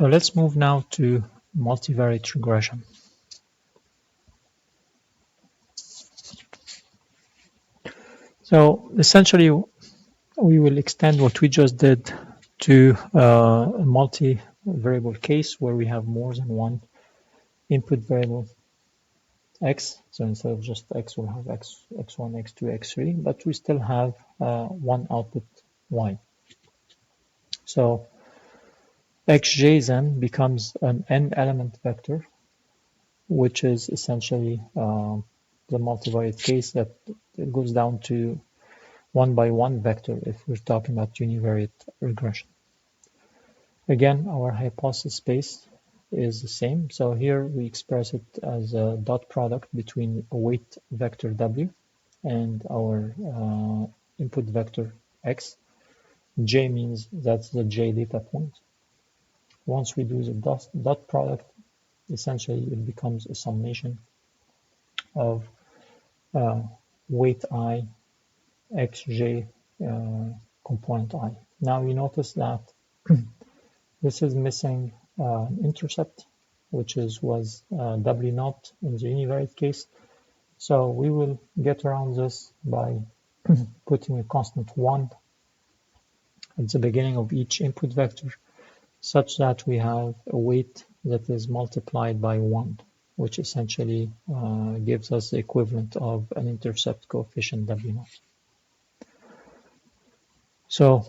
So let's move now to multivariate regression. So essentially, we will extend what we just did to a multi-variable case where we have more than one input variable x. So instead of just x, we'll have x1, x2, x3, but we still have one output y. So xj then becomes an n-element vector, which is essentially the multivariate case that goes down to one by one vector if we're talking about univariate regression. Again, our hypothesis space is the same. So here we express it as a dot product between a weight vector w and our input vector x. J means that's the j data point. Once we do the dot product, essentially it becomes a summation of weight I, xj, component I. Now you notice that this is missing intercept, which was w naught in the univariate case. So we will get around this by putting a constant 1 at the beginning of each input vector, such that we have a weight that is multiplied by 1, which essentially gives us the equivalent of an intercept coefficient w naught. So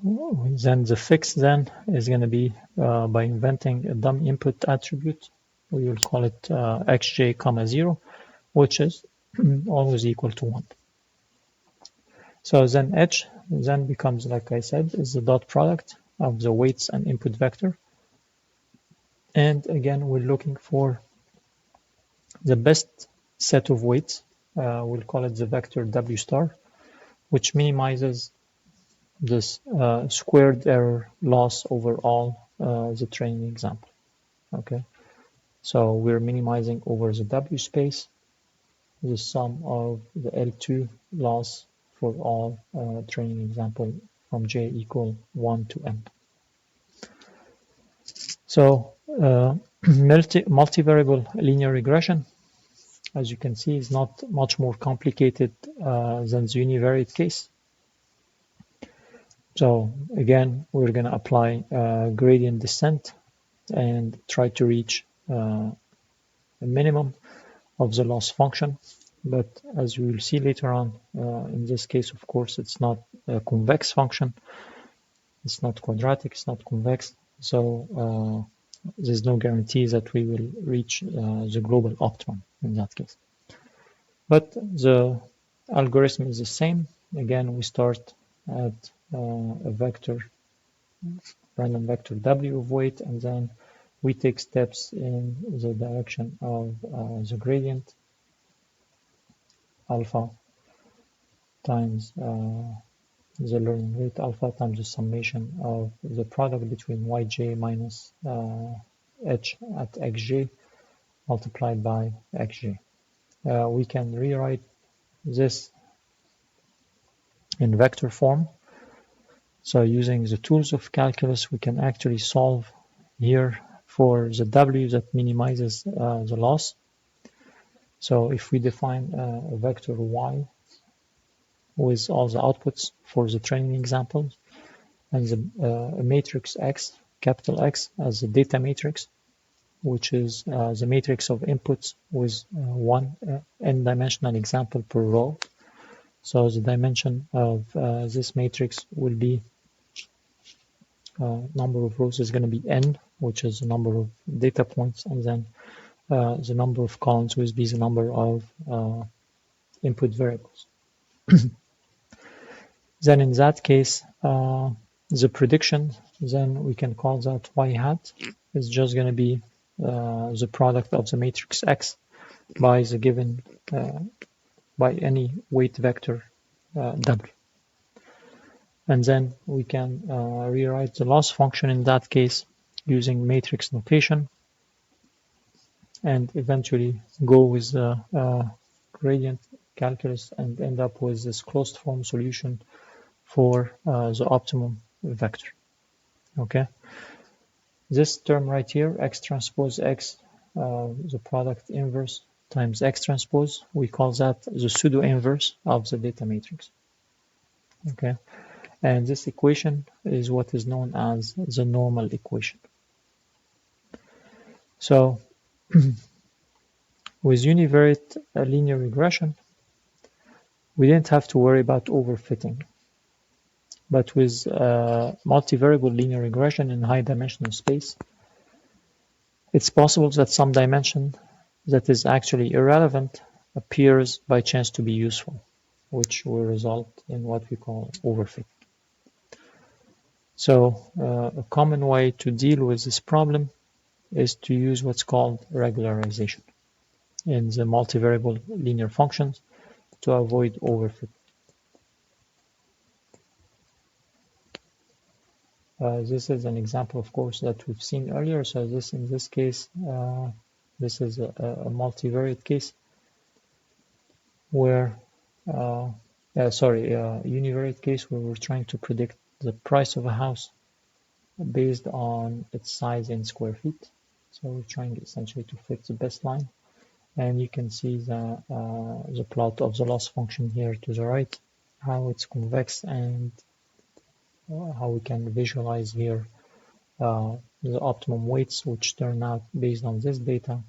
then the fix then is going to be by inventing a dumb input attribute. We will call it xj comma 0, which is always equal to 1. So then h then becomes, like I said, is the dot product of the weights and input vector. And again, we're looking for the best set of weights. We'll call it the vector w star, which minimizes this squared error loss over all the training example. Okay, so we're minimizing over the w space the sum of the L2 loss for all training example from j equal 1 to n. So multivariable linear regression, as you can see, is not much more complicated than the univariate case. So again, we're going to apply gradient descent and try to reach a minimum of the loss function. But as we will see later on, in this case, of course, it's not a convex function. It's not quadratic, it's not convex. So there's no guarantee that we will reach the global optimum in that case. But the algorithm is the same. Again, we start at a vector, random vector w of weight, and then we take steps in the direction of the gradient alpha times the learning rate alpha times the summation of the product between yj minus h at xj multiplied by xj. We can rewrite this in vector form. So using the tools of calculus, we can actually solve here for the w that minimizes the loss. So if we define a vector y with all the outputs for the training examples and a matrix x, capital X, as the data matrix, which is the matrix of inputs with one n-dimensional example per row. So the dimension of this matrix will be number of rows is going to be n, which is the number of data points, and then the number of columns will be the number of input variables. Then in that case, the prediction, then we can call that y hat is just going to be the product of the matrix X by the given by any weight vector W. And then we can rewrite the loss function in that case using matrix notation and eventually go with the gradient calculus and end up with this closed form solution for the optimum vector. Okay, this term right here, x transpose x, the product inverse times x transpose, we call that the pseudo inverse of the data matrix. Okay, and this equation is what is known as the normal equation. So with univariate linear regression, we didn't have to worry about overfitting. But with multivariable linear regression in high dimensional space, it's possible that some dimension that is actually irrelevant appears by chance to be useful, which will result in what we call overfitting. So a common way to deal with this problem is to use what's called regularization in the multivariable linear functions to avoid overfit. This is an example, of course, that we've seen earlier. So this, in this case, this is a multivariate case where, univariate case where we're trying to predict the price of a house based on its size in square feet. So we're trying essentially to fit the best line. And you can see the plot of the loss function here to the right, how it's convex, and how we can visualize here the optimum weights, which turn out based on this data,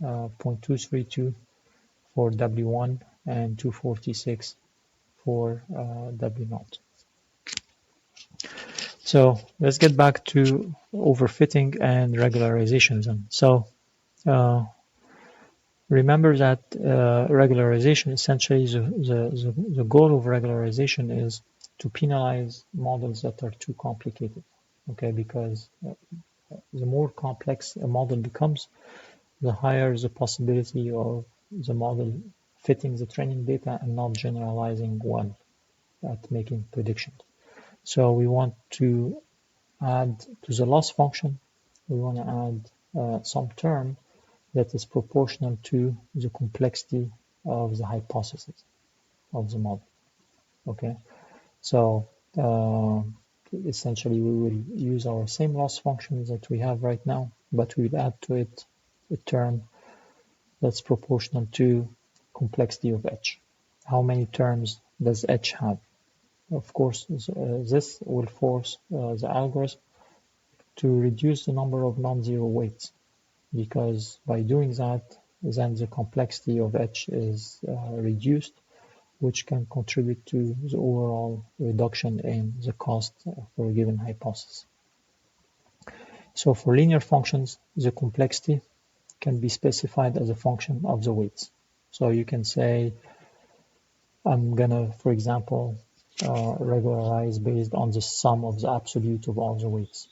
0.232 for W1 and 246 for W0. So let's get back to overfitting and regularization then. So remember that regularization, essentially the goal of regularization is to penalize models that are too complicated, okay, because the more complex a model becomes, the higher the possibility of the model fitting the training data and not generalizing well at making predictions. So we want to add to the loss function, we want to add some term that is proportional to the complexity of the hypothesis of the model. Okay, so essentially we will use our same loss function that we have right now, but we'll add to it a term that's proportional to complexity of H. How many terms does H have? Of course, this will force the algorithm to reduce the number of non-zero weights, because by doing that, then the complexity of H is reduced, which can contribute to the overall reduction in the cost for a given hypothesis. So for linear functions, the complexity can be specified as a function of the weights. So you can say, I'm gonna, for example, regularize based on the sum of the absolute of all the weights,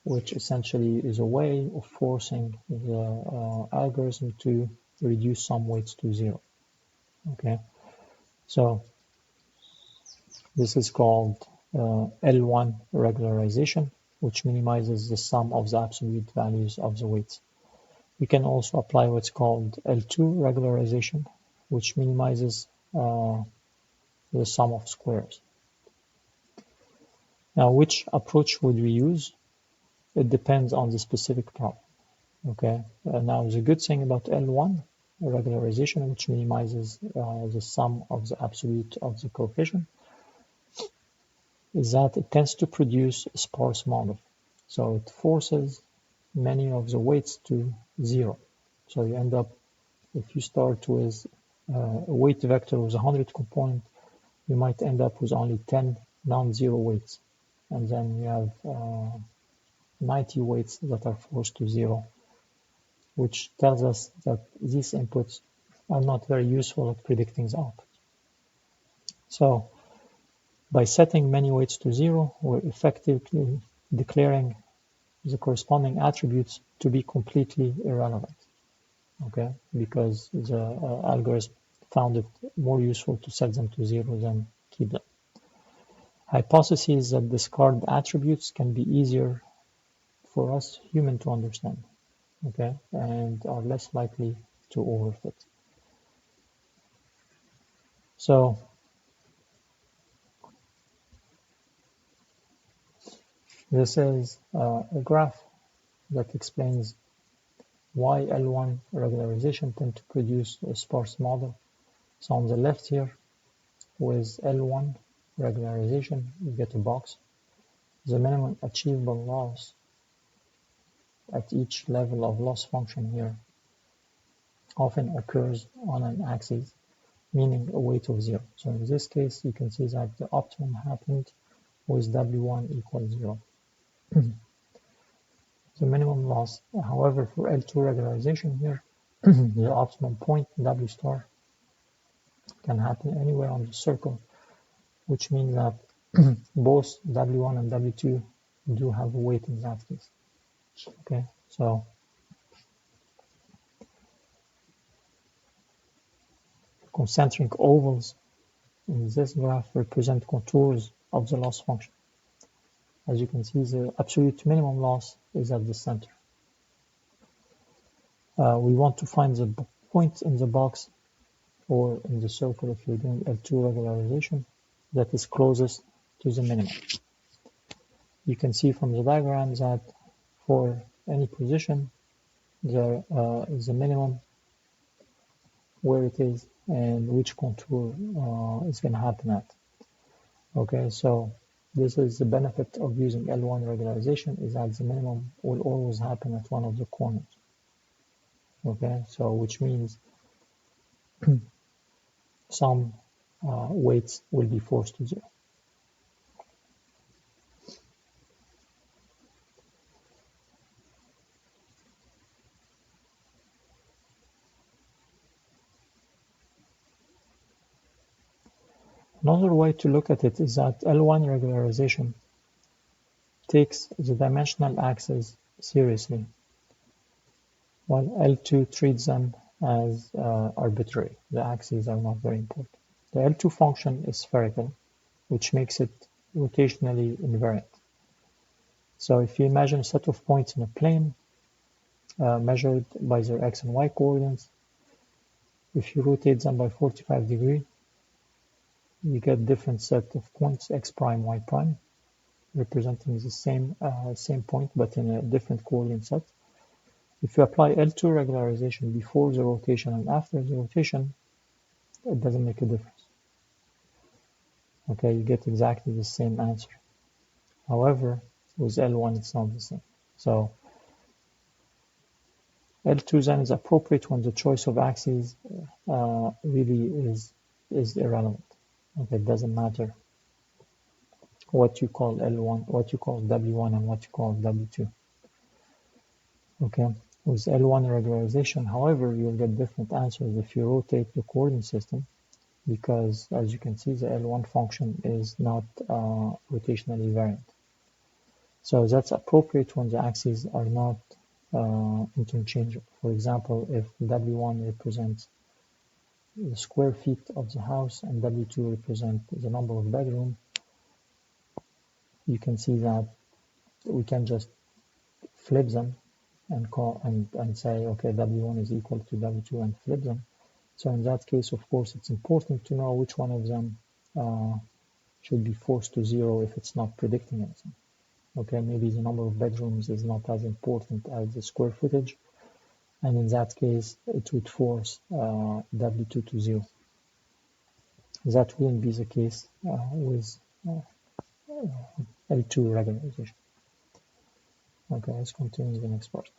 which essentially is a way of forcing the algorithm to reduce some weights to zero. Okay, so this is called L1 regularization, which minimizes the sum of the absolute values of the weights. We can also apply what's called L2 regularization, which minimizes the sum of squares. Now, which approach would we use? It depends on the specific problem. Okay. Now, the good thing about L1 regularization, which minimizes the sum of the absolute of the coefficient, is that it tends to produce a sparse model. So it forces many of the weights to zero. So you end up, if you start with a weight vector with 100 components, you might end up with only 10 non-zero weights. And then you have 90 weights that are forced to zero, which tells us that these inputs are not very useful at predicting the output. So by setting many weights to zero, we're effectively declaring the corresponding attributes to be completely irrelevant, okay? Because the algorithm found it more useful to set them to zero than keep them. Hypotheses that discard attributes can be easier for us human to understand, okay, and are less likely to overfit. So This is a graph that explains why L1 regularization tend to produce a sparse model. So on the left here, with L1 regularization, you get a box. The minimum achievable loss at each level of loss function here often occurs on an axis, meaning a weight of 0. So in this case, you can see that the optimum happened with W1 equals 0. The minimum loss, however, for L2 regularization here, the optimum point W star can happen anywhere on the circle, which means that both W1 and W2 do have a weight in that case. Okay, so concentric ovals in this graph represent contours of the loss function. As you can see, the absolute minimum loss is at the center. We want to find the point in the box or in the circle if you're doing L2 regularization that is closest to the minimum. You can see from the diagram that for any position, there is a minimum where it is and which contour is going to happen at. Okay, so this is the benefit of using L1 regularization, is that the minimum will always happen at one of the corners. Okay, so which means some weights will be forced to 0. Another way to look at it is that L1 regularization takes the dimensional axes seriously, while L2 treats them as arbitrary. The axes are not very important. The L2 function is spherical, which makes it rotationally invariant. So if you imagine a set of points in a plane measured by their x and y coordinates, if you rotate them by 45 degrees, you get different set of points, x prime, y prime, representing the same point but in a different coordinate set. If you apply L2 regularization before the rotation and after the rotation, it doesn't make a difference. Okay, you get exactly the same answer. However, with L1 it's not the same. So L2 then is appropriate when the choice of axes really is irrelevant. Okay, it doesn't matter what you call L1, what you call W1 and what you call W2. Okay, with L1 regularization, however, you'll get different answers if you rotate the coordinate system, because as you can see, the L1 function is not rotationally variant. So that's appropriate when the axes are not interchangeable. For example, if W1 represents the square feet of the house and W2 represents the number of bedrooms, you can see that we can just flip them and say, okay, W1 is equal to W2 and flip them. So in that case, of course, it's important to know which one of them should be forced to 0 if it's not predicting anything. Okay, maybe the number of bedrooms is not as important as the square footage, and in that case, it would force W2 to 0. That wouldn't be the case with L2 regularization. Okay, let's continue the next part.